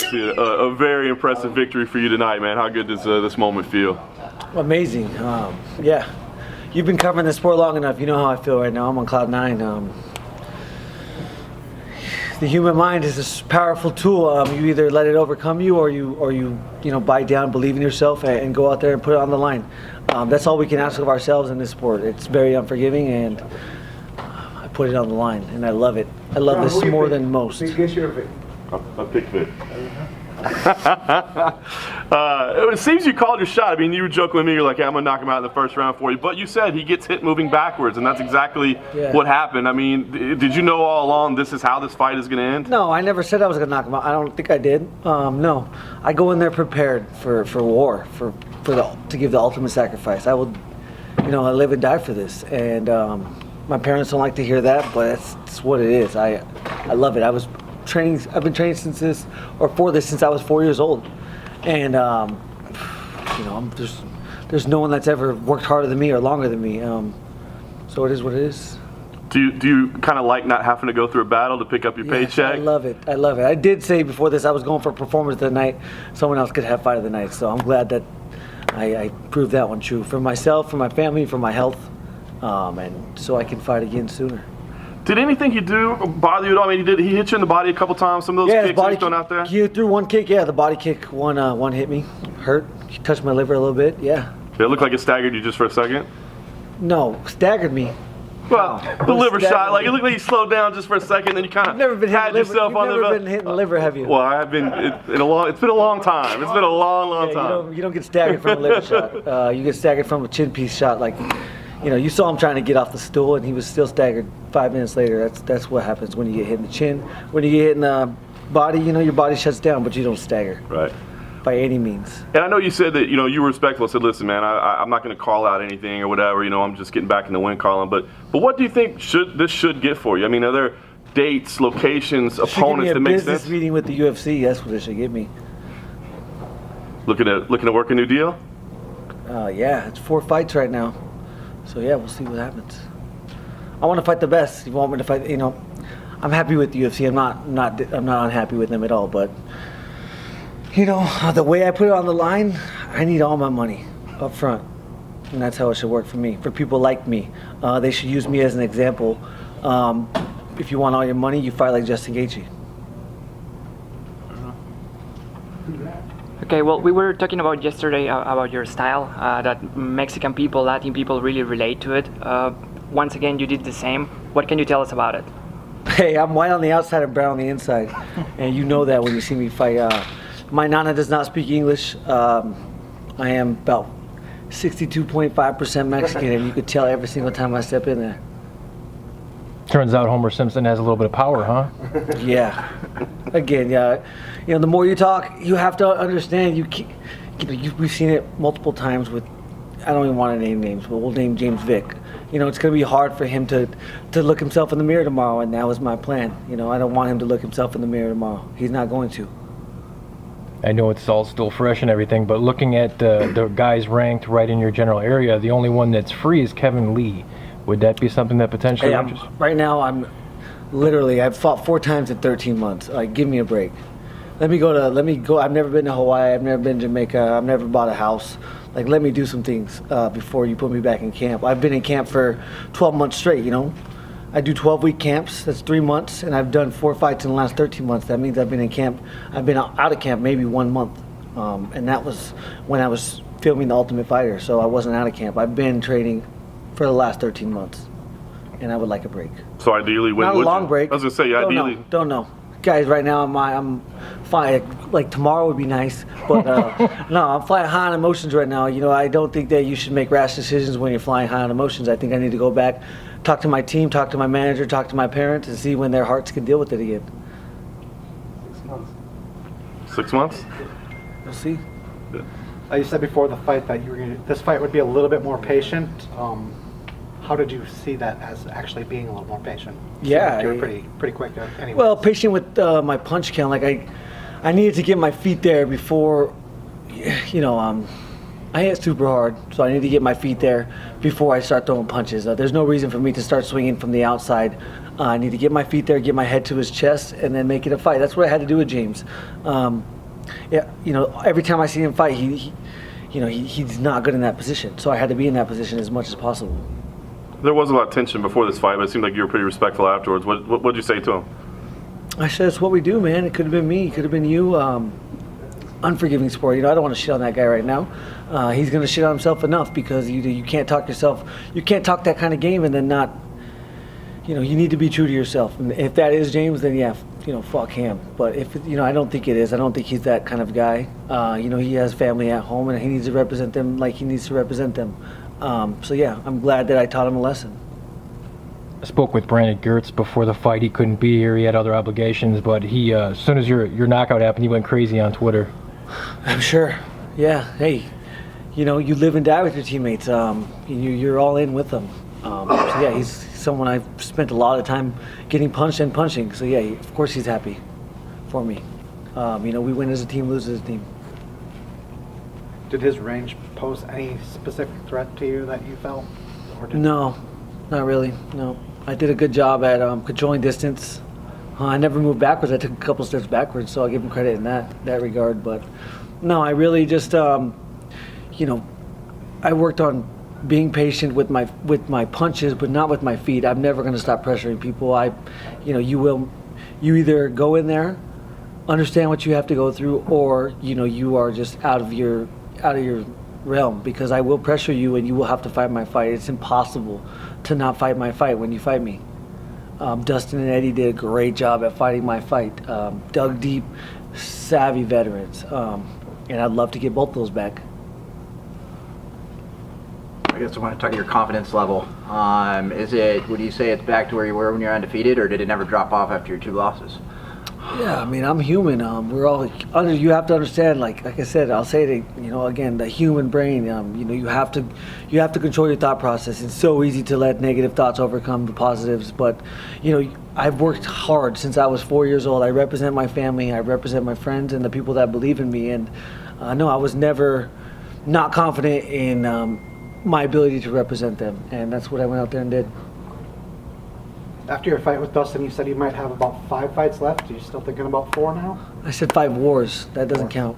obviously a very impressive victory for you tonight, man. How good does this moment feel? Amazing. Yeah, you've been covering the sport long enough. You know how I feel right now. I'm on cloud nine. The human mind is this powerful tool. You either let it overcome you, or you bite down, believe in yourself, and go out there and put it on the line. That's all we can ask of ourselves in this sport. It's very unforgiving, and I put it on the line, and I love it. I love this more than most. I picked Vick. It seems you called your shot. I mean, you were joking with me. You're like, hey, I'm going to knock him out in the first round for you. But you said he gets hit moving backwards, and that's exactly what happened. I mean, did you know all along this is how this fight is going to end? No, I never said I was going to knock him out. I don't think I did. No, I go in there prepared for war, to give the ultimate sacrifice. I will, I live and die for this. And my parents don't like to hear that, but that's what it is. I love it. I've been training since since I was 4 years old, and there's no one that's ever worked harder than me or longer than me. So it is what it is. Do you kind of like not having to go through a battle to pick up your paycheck? I love it. I love it. I did say before this I was going for performance of the night. Someone else could have fight of the night. So I'm glad that I proved that one true for myself, for my family, for my health, and so I can fight again sooner. Did anything he do bother you at all? I mean, he hit you in the body a couple times. Some of those kicks he's thrown out there. He threw one kick. Yeah, the body kick. One hit me, hurt. He touched my liver a little bit. Yeah. It looked like it staggered you just for a second. No, staggered me. Well, the liver shot. Like it looked like you slowed down just for a second, then you kind of had yourself on the. You've never been hitting the liver, have you? Well, I have been. It's been a long time. It's been a long time. You don't get staggered from a liver shot. You get staggered from a chin piece shot. Like, you saw him trying to get off the stool, and he was still staggered 5 minutes later. That's what happens when you get hit in the chin. When you get hit in the body, your body shuts down, but you don't stagger. Right. By any means. And I know you said that you were respectful. Said, listen, man, I'm not going to call out anything or whatever. I'm just getting back in the win column. But what do you think this should get for you? I mean, are there dates, locations, opponents that make sense? Business meeting with the UFC. That's what it should get me. Looking to work a new deal? Yeah, it's 4 fights right now. So yeah, we'll see what happens. I want to fight the best. If you want me to fight, I'm happy with the UFC. I'm not unhappy with them at all. But the way I put it on the line, I need all my money up front, and that's how it should work for me. For people like me, they should use me as an example. If you want all your money, you fight like Justin Gaethje. Okay, well, we were talking about yesterday about your style, that Mexican people, Latin people really relate to it. Once again, you did the same. What can you tell us about it? Hey, I'm white on the outside and brown on the inside, and you know that when you see me fight. My nana does not speak English. I am about 62.5% Mexican, and you could tell every single time I step in there. Turns out Homer Simpson has a little bit of power, huh? Yeah. Again, yeah. The more you talk, you have to understand. We've seen it multiple times with. I don't even want to name names, but we'll name James Vick. It's going to be hard for him to look himself in the mirror tomorrow, and that was my plan. I don't want him to look himself in the mirror tomorrow. He's not going to. I know it's all still fresh and everything, but looking at the guys ranked right in your general area, the only one that's free is Kevin Lee. Would that be something that potentially interests? Right now, I've fought 4 times in 13 months. Like, give me a break. Let me go. I've never been to Hawaii. I've never been to Jamaica. I've never bought a house. Like, let me do some things before you put me back in camp. I've been in camp for 12 months straight, I do 12-week camps. That's 3 months, and I've done 4 fights in the last 13 months. That means I've been in camp. I've been out of camp maybe 1 month, and that was when I was filming The Ultimate Fighter, so I wasn't out of camp. I've been training for the last 13 months, and I would like a break. So ideally, when not would a long you? break. I was gonna say ideally. Don't know. Guys, right now I'm fine. Like tomorrow would be nice, but no, I'm flying high on emotions right now. I don't think that you should make rash decisions when you're flying high on emotions. I think I need to go back, talk to my team, talk to my manager, talk to my parents, and see when their hearts can deal with it again. 6 months. 6 months? We'll see. You said before the fight that this fight would be a little bit more patient. How did you see that as actually being a little more patient? Yeah, you were pretty quick. Anyway. Well, patient with my punch count. Like I needed to get my feet there before, I hit super hard, so I need to get my feet there before I start throwing punches. There's no reason for me to start swinging from the outside. I need to get my feet there, get my head to his chest, and then make it a fight. That's what I had to do with James. Yeah, you know, every time I see him fight, he's not good in that position. So I had to be in that position as much as possible. There was a lot of tension before this fight, but it seemed like you were pretty respectful afterwards. What did you say to him? I said, it's what we do, man. It could have been me. It could have been you. Unforgiving sport. You know, I don't want to shit on that guy right now. He's going to shit on himself enough because you can't talk yourself. You can't talk that kind of game and then not. You know, you need to be true to yourself. And if that is James, then yeah, you know, fuck him. But if I don't think it is. I don't think he's that kind of guy. You know, he has family at home and he needs to represent them like he needs to represent them. So yeah, I'm glad that I taught him a lesson. I spoke with Brandon Gertz before the fight. He couldn't be here. He had other obligations, but he, as soon as your knockout happened, he went crazy on Twitter. I'm sure. Yeah. Hey, you know, you live and die with your teammates. You're all in with them. So yeah, he's someone I've spent a lot of time getting punched and punching. So yeah, of course he's happy for me. You know, we win as a team, lose as a team. Did his range pose any specific threat to you that you felt? No, not really. No, I did a good job at controlling distance. I never moved backwards. I took a couple steps backwards, so I'll give him credit in that regard. But no, I really just, you know, I worked on being patient with my punches, but not with my feet. I'm never going to stop pressuring people. You either go in there, understand what you have to go through, or you are just out of your realm, because I will pressure you and you will have to fight my fight. It's impossible to not fight my fight when you fight me. Dustin and Eddie did a great job at fighting my fight. Dug deep, savvy veterans, and I'd love to get both those back. I guess I want to talk to your confidence level. Would you say it's back to where you were when you're undefeated, or did it never drop off after your 2 losses? Yeah, I mean, I'm human. We're all. You have to understand. Like I said, I'll say it. Again, the human brain. You have to control your thought process. It's so easy to let negative thoughts overcome the positives. But I've worked hard since I was 4 years old. I represent my family. I represent my friends and the people that believe in me. And no, I was never not confident in my ability to represent them. And that's what I went out there and did. After your fight with Dustin, you said you might have about 5 fights left. Are you still thinking about 4 now? I said 5 wars. That doesn't count.